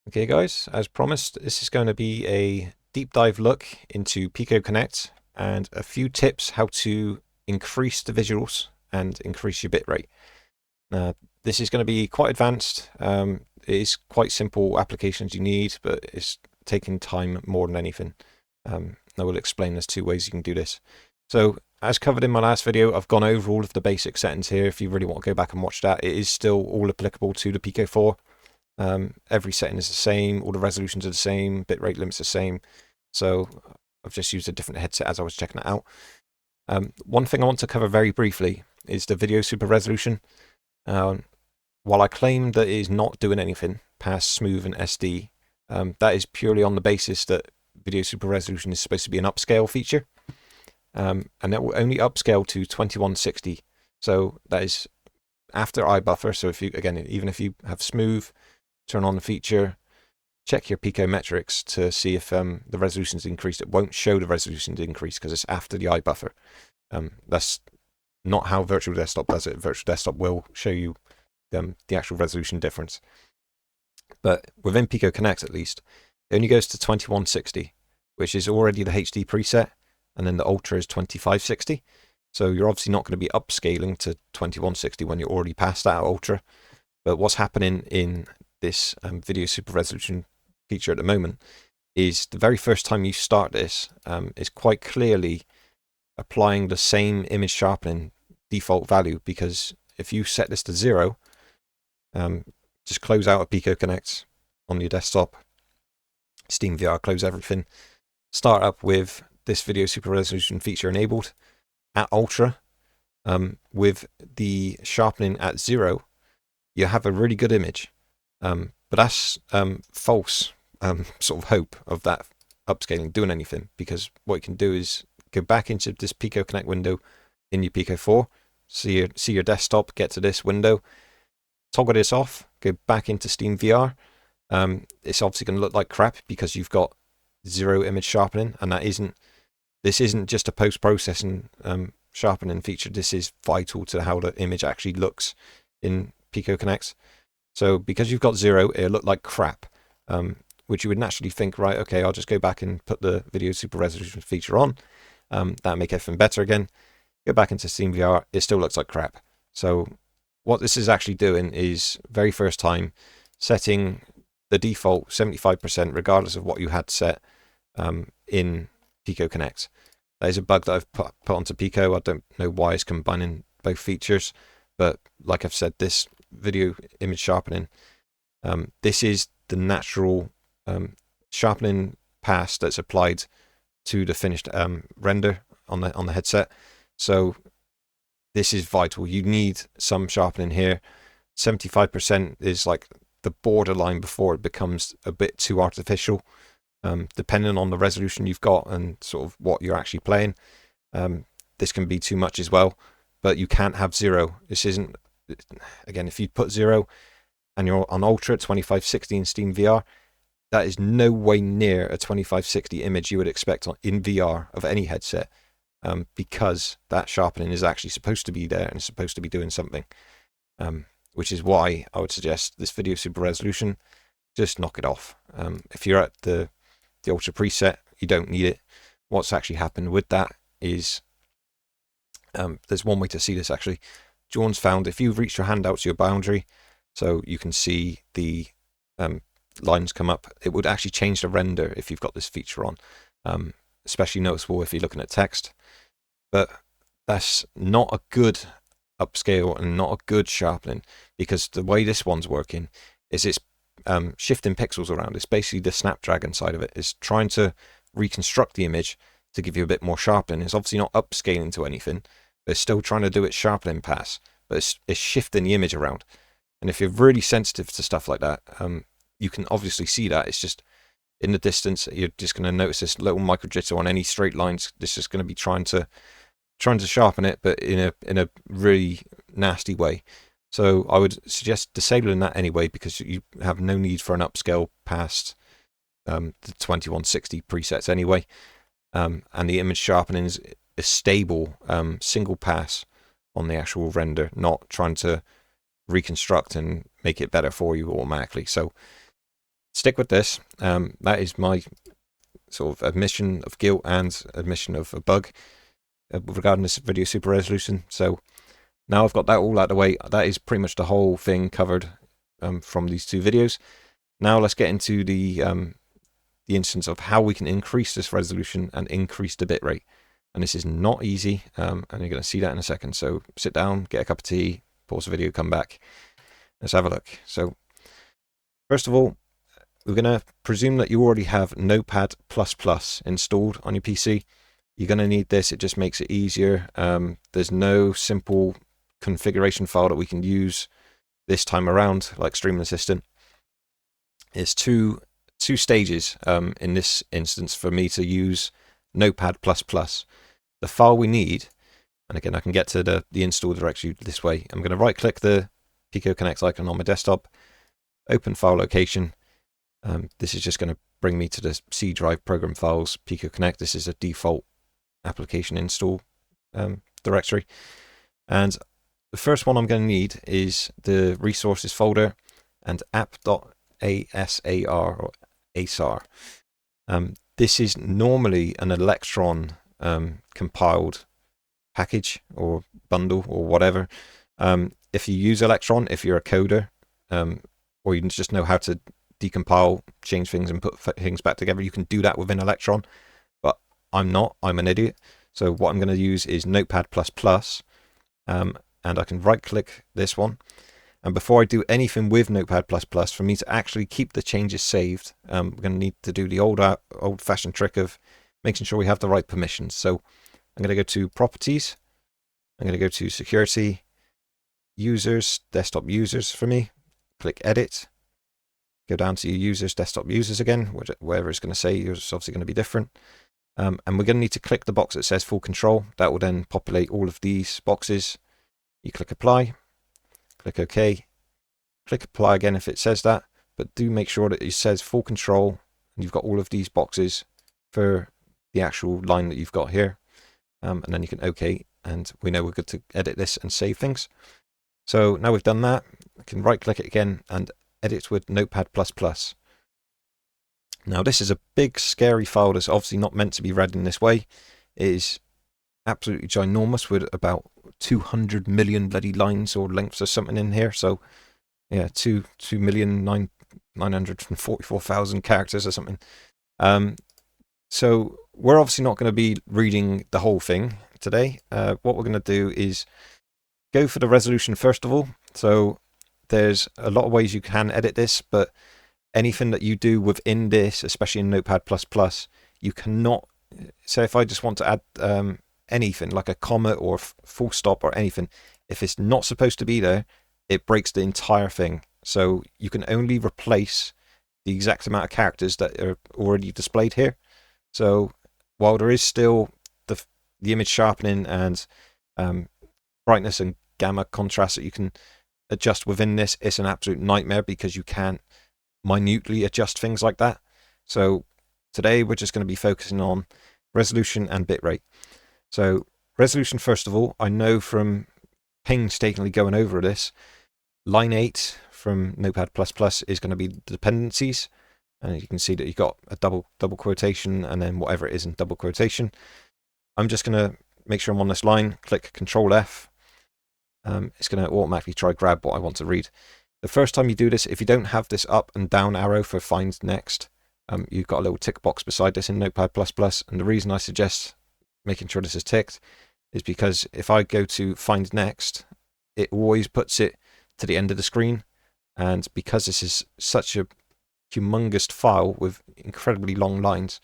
Okay guys, as promised, this is going to be a deep dive look into Pico Connect and a few tips how to increase the visuals and increase your bitrate. Now, this is going to be quite advanced. It is quite simple applications you need, but it's taking time more than anything. I will explain there's two ways you can do this. So, as covered in my last video, I've gone over all of the basic settings here. If you really want to go back and watch that, it is still all applicable to the Pico 4. Every setting is the same, all the resolutions are the same, bitrate limits the same. So I've just used a different headset as I was checking it out. One thing I want to cover very briefly is the video super resolution. While I claim that it is not doing anything past smooth and SD, that is purely on the basis that video super resolution is supposed to be an upscale feature. And it will only upscale to 2160. So that is after iBuffer. So if you, again, even if you have smooth, turn on the feature, check your Pico metrics to see if the resolution's increased. It won't show the resolution's increased because it's after the iBuffer. That's not how Virtual Desktop does it. Virtual Desktop will show you the actual resolution difference. But within Pico Connect, at least, it only goes to 2160, which is already the HD preset, and then the Ultra is 2560. So you're obviously not going to be upscaling to 2160 when you're already past that Ultra. But what's happening in this video super resolution feature at the moment is the very first time you start this is quite clearly applying the same image sharpening default value, because if you set this to 0, just close out of Pico Connect on your desktop, Steam VR, close everything, start up with this video super resolution feature enabled at Ultra, with the sharpening at 0, you have a really good image. But that's false sort of hope of that upscaling doing anything, because what you can do is go back into this Pico Connect window in your Pico 4, see your desktop, get to this window, toggle this off, go back into Steam VR. It's obviously going to look like crap because you've got 0 image sharpening, and this isn't just a post-processing sharpening feature. This is vital to how the image actually looks in Pico Connect. So because you've got 0, it'll look like crap, which you would naturally think, right, okay, I'll just go back and put the video super resolution feature on. That'll make everything better again. Go back into Steam VR, it still looks like crap. So what this is actually doing is, very first time, setting the default 75% regardless of what you had set in Pico Connect. That is a bug that I've put onto Pico. I don't know why it's combining both features, but like I've said, this video image sharpening, this is the natural sharpening pass that's applied to the finished render on the headset. So this is vital. You need some sharpening here. 75% is like the borderline before it becomes a bit too artificial, depending on the resolution you've got and sort of what you're actually playing. This can be too much as well, but you can't have 0. This isn't, again, if you put 0 and you're on Ultra at 2560 in Steam VR, that is no way near a 2560 image you would expect in VR of any headset, because that sharpening is actually supposed to be there and supposed to be doing something, which is why I would suggest this video super resolution, just knock it off. If you're at the Ultra preset, you don't need it. What's actually happened with that is, there's one way to see this actually. John's found if you've reached your hand out to your boundary, so you can see the lines come up, it would actually change the render if you've got this feature on, especially noticeable if you're looking at text. But that's not a good upscale and not a good sharpening, because the way this one's working is it's shifting pixels around. It's basically the Snapdragon side of it. It's trying to reconstruct the image to give you a bit more sharpening. It's obviously not upscaling to anything, but it's still trying to do its sharpening pass, but it's shifting the image around. And if you're really sensitive to stuff like that, you can obviously see that. It's just in the distance, you're just going to notice this little micro jitter on any straight lines. This is going to be trying to sharpen it, but in a really nasty way. So I would suggest disabling that anyway, because you have no need for an upscale past the 2160 presets anyway. And the image sharpening is a stable single pass on the actual render, not trying to reconstruct and make it better for you automatically. So stick with this. That is my sort of admission of guilt and admission of a bug regarding this video super resolution. So now I've got that all out of the way. That is pretty much the whole thing covered from these two videos. Now let's get into the instance of how we can increase this resolution and increase the bitrate. And this is not easy, and you're going to see that in a second. So sit down, get a cup of tea, pause the video, come back. Let's have a look. So first of all, we're going to presume that you already have Notepad++ installed on your PC. You're going to need this. It just makes it easier. There's no simple configuration file that we can use this time around, like Streaming Assistant. It's two stages in this instance for me to use Notepad++. The file we need, and again I can get to the install directory this way. I'm going to right click the Pico Connect icon on my desktop, open file location. This is just going to bring me to the C drive program files, Pico Connect. This is a default application install directory. And the first one I'm going to need is the resources folder and app.asar or ASAR. This is normally an Electron compiled package or bundle or whatever. If you use Electron, if you're a coder, or you just know how to decompile, change things and put things back together, you can do that within Electron. But I'm not, I'm an idiot. So what I'm going to use is Notepad++, and I can right click this one. And before I do anything with Notepad++, for me to actually keep the changes saved, we're going to need to do the old-fashioned trick of making sure we have the right permissions. So I'm going to go to Properties. I'm going to go to Security, Users, Desktop Users for me. Click Edit. Go down to your Users, Desktop Users again, wherever it's going to say. It's obviously going to be different. And we're going to need to click the box that says Full Control. That will then populate all of these boxes. You click Apply. Click OK. Click Apply again if it says that, but do make sure that it says Full Control and you've got all of these boxes for the actual line that you've got here. And then you can OK, and we know we're good to edit this and save things. So now we've done that, I can right click it again and edit with Notepad++. Now this is a big scary file that's obviously not meant to be read in this way. It is absolutely ginormous with about 200 million bloody lines or lengths or something in here. So yeah, 2,944,000 characters or something. So we're obviously not going to be reading the whole thing today. What we're going to do is go for the resolution first of all. So there's a lot of ways you can edit this, but anything that you do within this, especially in Notepad++, you cannot. So if I just want to add anything like a comma or full stop or anything, if it's not supposed to be there, it breaks the entire thing. So you can only replace the exact amount of characters that are already displayed here. So while there is still the image sharpening and brightness and gamma contrast that you can adjust within this, it's an absolute nightmare because you can't minutely adjust things like that. So today we're just going to be focusing on resolution and bitrate. So resolution first of all, I know from painstakingly going over this, line 8 from Notepad++ is going to be the dependencies, and you can see that you've got a double quotation and then whatever it is in double quotation. I'm just going to make sure I'm on this line, click Control F. It's going to automatically try grab what I want to read. The first time you do this, if you don't have this up and down arrow for find next, you've got a little tick box beside this in Notepad++, and the reason I suggest making sure this is ticked is because if I go to find next, it always puts it to the end of the screen, and because this is such a humongous file with incredibly long lines,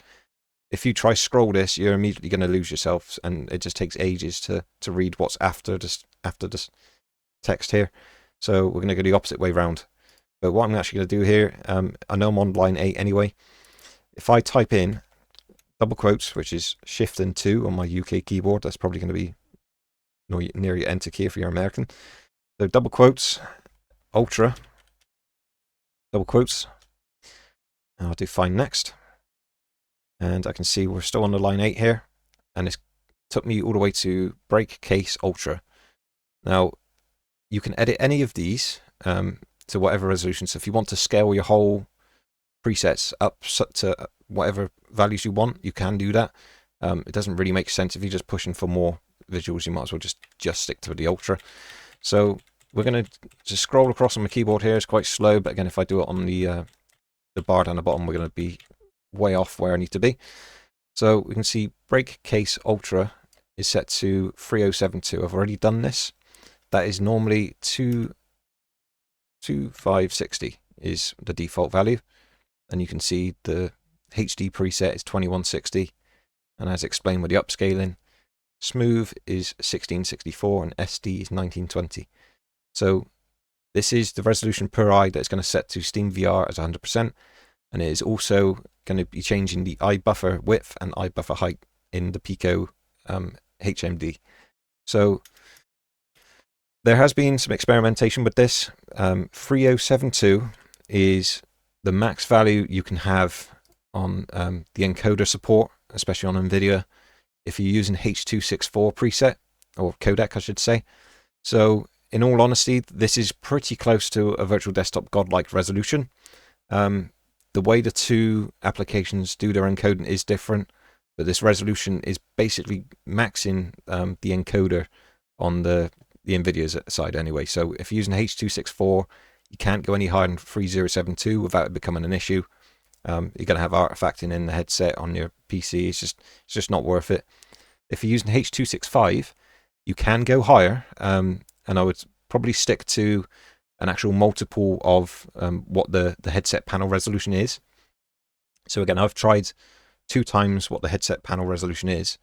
if you try scroll this, you're immediately going to lose yourself, and it just takes ages to read what's after this text here. So we're going to go the opposite way round. But what I'm actually going to do here, I know I'm on line 8 anyway. If I type in double quotes, which is Shift and 2 on my UK keyboard, that's probably going to be near your enter key if you're American. So double quotes, ultra, double quotes, and I'll do find next. And I can see we're still on the line 8 here, and it's took me all the way to break case ultra. Now, you can edit any of these to whatever resolution. So if you want to scale your whole presets up to whatever values you want, you can do that. It doesn't really make sense if you're just pushing for more visuals. You might as well just stick to the ultra. So we're going to just scroll across on my keyboard here. It's quite slow, but again, if I do it on the bar down the bottom, we're going to be way off where I need to be. So we can see break case ultra is set to 3072. I've already done this. That is normally 2560 is the default value. And you can see the HD preset is 2160. And as explained with the upscaling, smooth is 1664 and SD is 1920. So this is the resolution per eye that's going to set to SteamVR as 100%. And it is also going to be changing the eye buffer width and eye buffer height in the Pico HMD. So there has been some experimentation with this. 3072 is the max value you can have on the encoder support, especially on NVIDIA, if you're using H.264 preset, or codec I should say. So in all honesty, this is pretty close to a virtual desktop godlike resolution. The way the two applications do their encoding is different, but this resolution is basically maxing the encoder on the NVIDIA's side anyway. So if you're using H.264, you can't go any higher than 3072 without it becoming an issue. You're going to have artifacting in the headset on your PC. It's just not worth it. If you're using H.265, you can go higher, and I would probably stick to an actual multiple of what the headset panel resolution is. So again, I've tried 2 times what the headset panel resolution is,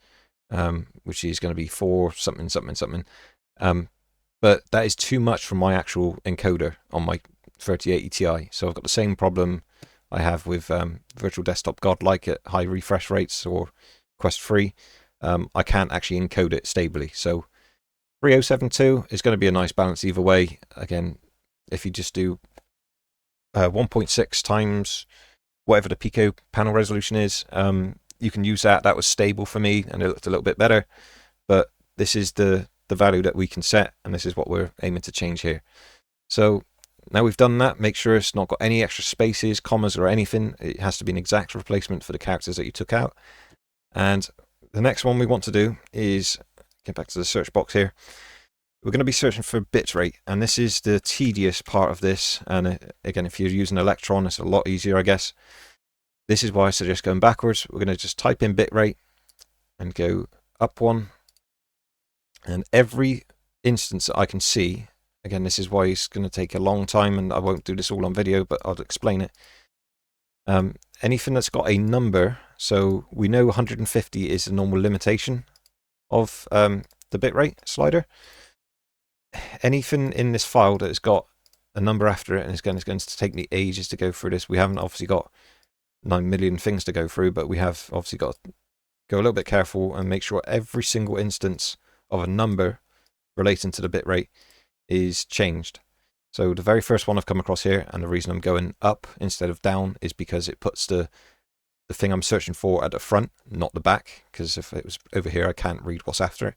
which is going to be 4 something something something. But that is too much for my actual encoder on my 3080 Ti. So I've got the same problem I have with Virtual Desktop Godlike at high refresh rates or Quest 3. I can't actually encode it stably. So 3072 is going to be a nice balance either way. Again, if you just do 1.6 times whatever the Pico panel resolution is, you can use that. That was stable for me and it looked a little bit better. But this is the value that we can set, and this is what we're aiming to change here. So now we've done that, make sure it's not got any extra spaces, commas or anything. It has to be an exact replacement for the characters that you took out. And the next one we want to do is get back to the search box here. We're going to be searching for bitrate, and this is the tedious part of this. And again, if you're using Electron, it's a lot easier, I guess. This is why I suggest going backwards. We're going to just type in bitrate and go up one. And every instance that I can see, again, this is why it's going to take a long time, and I won't do this all on video, but I'll explain it. Anything that's got a number, so we know 150 is the normal limitation of the bitrate slider. Anything in this file that has got a number after it, and it's going to take me ages to go through this. We haven't obviously got 9 million things to go through, but we have obviously got to go a little bit careful and make sure every single instance of a number relating to the bitrate is changed. So the very first one I've come across here, and the reason I'm going up instead of down is because it puts the thing I'm searching for at the front, not the back, because if it was over here I can't read what's after it.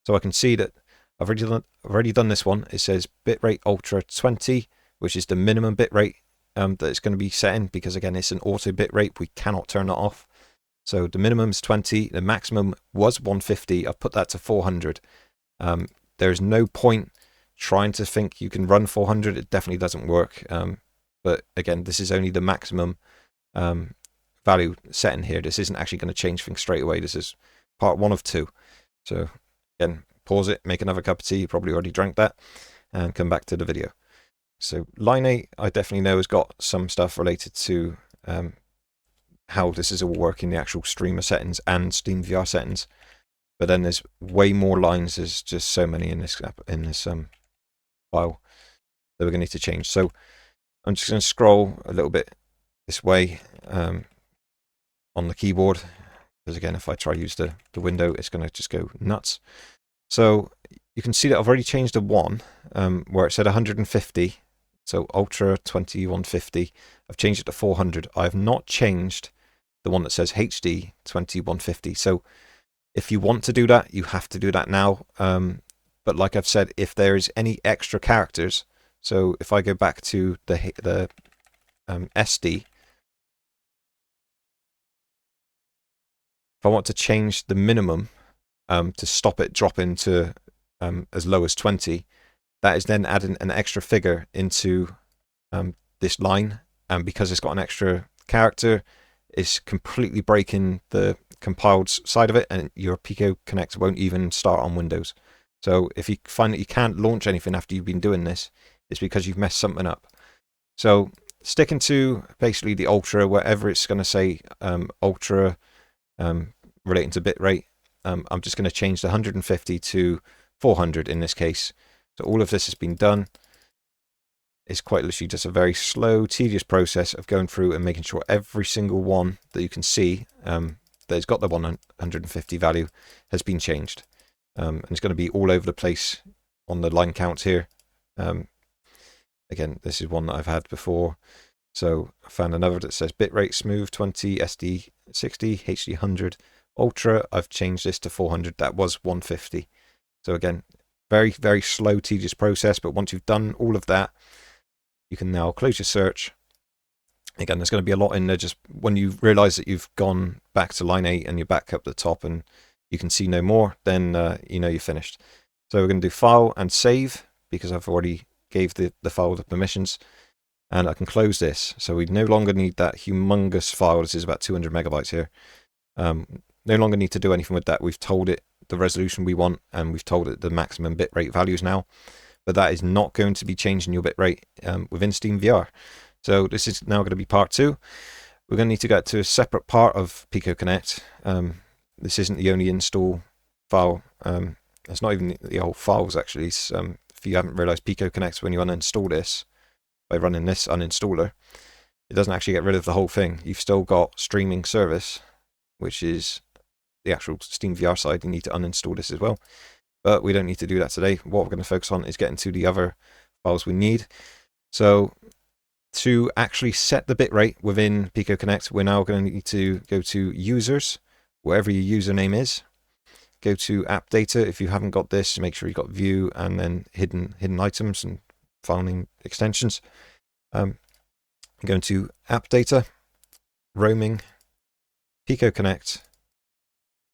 So I can see that I've already done this one. It says bitrate ultra 20, which is the minimum bitrate that it's going to be setting, because again it's an auto bitrate, we cannot turn that off. So the minimum is 20, the maximum was 150. I've put that to 400. There's no point trying to think you can run 400. It definitely doesn't work. But again, this is only the maximum value setting here. This isn't actually going to change things straight away. This is part 1 of 2. So again, pause it, make another cup of tea. You probably already drank that, and come back to the video. So line 8, I definitely know has got some stuff related to how this is all working, the actual streamer settings and SteamVR settings. But then there's way more lines. There's just so many in this file that we're going to need to change. So I'm just going to scroll a little bit this way on the keyboard, because again, if I try to use the window, it's going to just go nuts. So you can see that I've already changed the 1 where it said 150. So Ultra 2150. I've changed it to 400. I have not changed the one that says HD 2150. So if you want to do that, you have to do that now. But like I've said, if there is any extra characters, so if I go back to the SD, if I want to change the minimum to stop it dropping to as low as 20, that is then adding an extra figure into this line, and because it's got an extra character, it's completely breaking the compiled side of it, and your Pico Connect won't even start on Windows. So if you find that you can't launch anything after you've been doing this, it's because you've messed something up. So sticking to basically the Ultra, wherever it's going to say Ultra relating to bitrate, I'm just going to change the 150 to 400 in this case. So all of this has been done. It's quite literally just a very slow, tedious process of going through and making sure every single one that you can see that has got the 150 value has been changed. And it's going to be all over the place on the line counts here. Again, this is one that I've had before. So I found another that says bitrate smooth 20, SD 60, HD 100, Ultra. I've changed this to 400. That was 150. So again, very, very slow, tedious process. But once you've done all of that, you can now close your search. Again, there's going to be a lot in there. Just when you realize that you've gone back to line 8 and you're back up the top and you can see no more, then you know you're finished. So we're going to do file and save because I've already gave the file the permissions, and I can close this. So we no longer need that humongous file. This is about 200 megabytes here. No longer need to do anything with that. We've told it the resolution we want, and we've told it the maximum bitrate values now. But that is not going to be changing your bitrate within SteamVR. So this is now going to be part 2. We're going to need to get to a separate part of Pico Connect. This isn't the only install file. It's not even the whole files actually. It's, if you haven't realized, Pico Connect, when you uninstall this by running this uninstaller, it doesn't actually get rid of the whole thing. You've still got streaming service, which is the actual SteamVR side. You need to uninstall this as well. But we don't need to do that today. What we're going to focus on is getting to the other files we need. So to actually set the bitrate within Pico Connect, we're now going to need to go to users, wherever your username is. Go to app data. If you haven't got this, make sure you've got view and then hidden items and file name extensions. Going to app data, roaming, Pico Connect,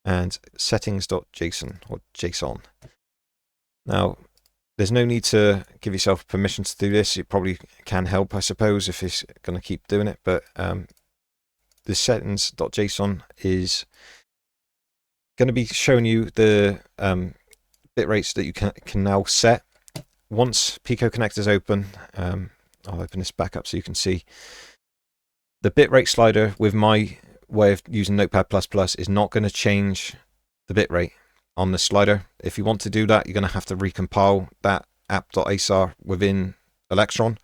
and settings.json or JSON. Now, there's no need to give yourself permission to do this. It probably can help, I suppose, if it's going to keep doing it. But the settings.json is going to be showing you the bit rates that you can now set. Once Pico Connect is open, I'll open this back up so you can see. The bitrate slider with my way of using Notepad++ is not going to change the bitrate on the slider. If you want to do that, you're going to have to recompile that app.asar within Electron.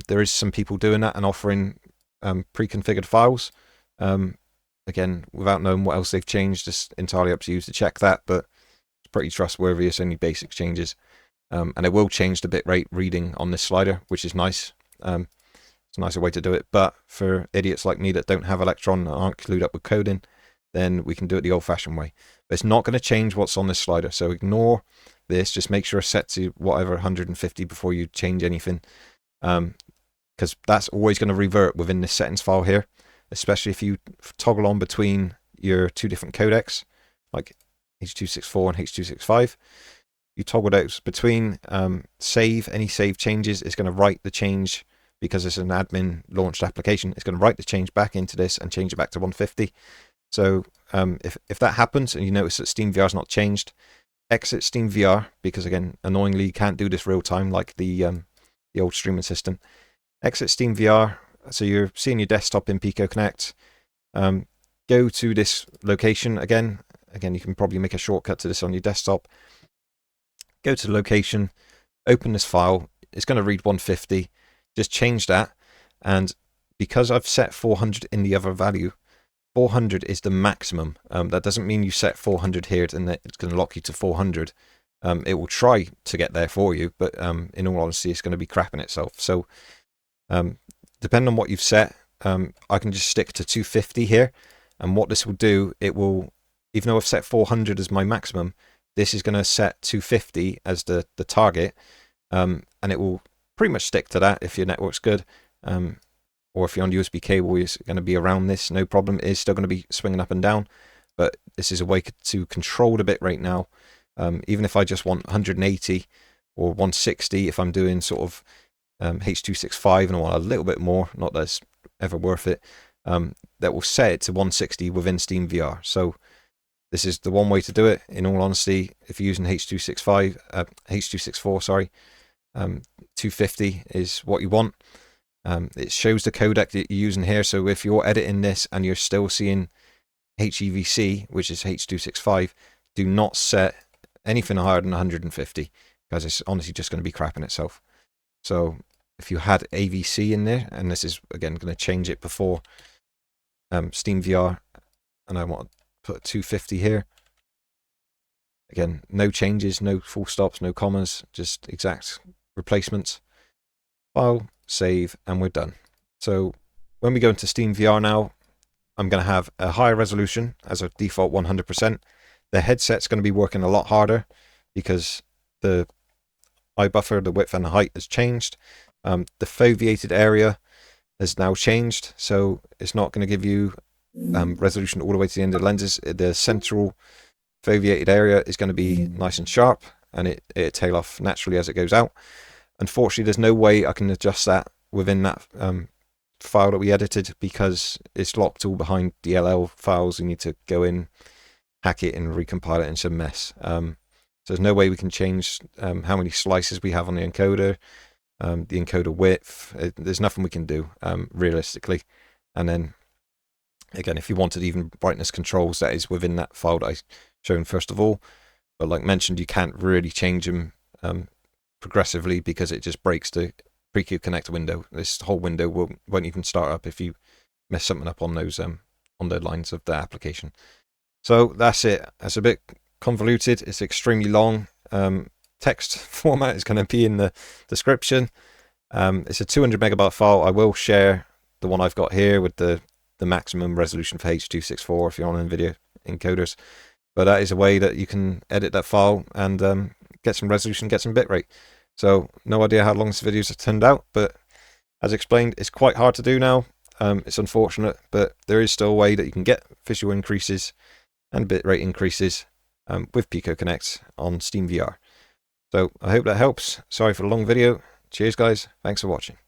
There is some people doing that and offering pre-configured files. Again, without knowing what else they've changed, it's entirely up to you to check that, but it's pretty trustworthy. It's only basic changes. And it will change the bitrate reading on this slider, which is nice. It's a nicer way to do it. But for idiots like me that don't have Electron and aren't clued up with coding, then we can do it the old-fashioned way. But it's not going to change what's on this slider. So ignore this. Just make sure it's set to whatever 150 before you change anything. Because that's always going to revert within this settings file here, especially if you toggle on between your two different codecs, like H.264 and H.265. You toggle those between, save, any save changes. It's going to write the change, because it's an admin launched application. It's going to write the change back into this and change it back to 150. So if that happens and you notice that SteamVR is not changed, exit SteamVR, because again, annoyingly, you can't do this real time like the old streaming system. Exit SteamVR, so you're seeing your desktop in Pico Connect. Go to this location again. Again, you can probably make a shortcut to this on your desktop. Go to the location, open this file. It's going to read 150. Just change that. And because I've set 400 in the other value, 400 is the maximum. That doesn't mean you set 400 here and it's going to lock you to 400. It will try to get there for you, but in all honesty, it's going to be crapping itself. So depending on what you've set, I can just stick to 250 here. And what this will do, it will, even though I've set 400 as my maximum, this is going to set 250 as the target. And it will pretty much stick to that if your network's good. Or if you're on USB cable, it's going to be around this, no problem. It is still going to be swinging up and down. but this is a way to control the bitrate now. Even if I just want 180 or 160, if I'm doing sort of H.265 and I want a little bit more, not that it's ever worth it, that will set it to 160 within SteamVR. So this is the one way to do it. In all honesty, if you're using H.264, sorry, 250 is what you want. It shows the codec that you're using here. So if you're editing this and you're still seeing HEVC, which is H.265, do not set anything higher than 150, because it's honestly just going to be crapping itself. So if you had AVC in there, and this is again going to change it before SteamVR, and I want to put 250 here. Again, no changes, no full stops, no commas, just exact replacements. File, save, and we're done. So when we go into SteamVR now, I'm going to have a higher resolution as a default 100%. The headset's going to be working a lot harder because the eye buffer, the width and the height has changed. The foveated area has now changed, so it's not going to give you resolution all the way to the end of the lenses. The central foveated area is going to be nice and sharp, and it tail off naturally as it goes out. Unfortunately, there's no way I can adjust that within that file that we edited, because it's locked all behind DLL files. You need to go in, hack it, and recompile it into a mess. So there's no way we can change how many slices we have on the encoder, the encoder width. There's nothing we can do realistically. And then again, if you wanted even brightness controls, that is within that file that I shown first of all. But like mentioned, you can't really change them progressively, because it just breaks the Pico Connect window. This whole window won't even start up if you mess something up on those on the lines of the application. So that's it. That's a bit convoluted. It's extremely long. Text format is going to be in the description. It's a 200 megabyte file. I will share the one I've got here with the maximum resolution for H.264 if you're on NVIDIA encoders. But that is a way that you can edit that file and get some resolution, get some bitrate. So no idea how long this video has turned out, but as explained, it's quite hard to do now. It's unfortunate, but there is still a way that you can get visual increases and bitrate increases with Pico Connect on SteamVR. So I hope that helps. Sorry for the long video. Cheers guys, thanks for watching.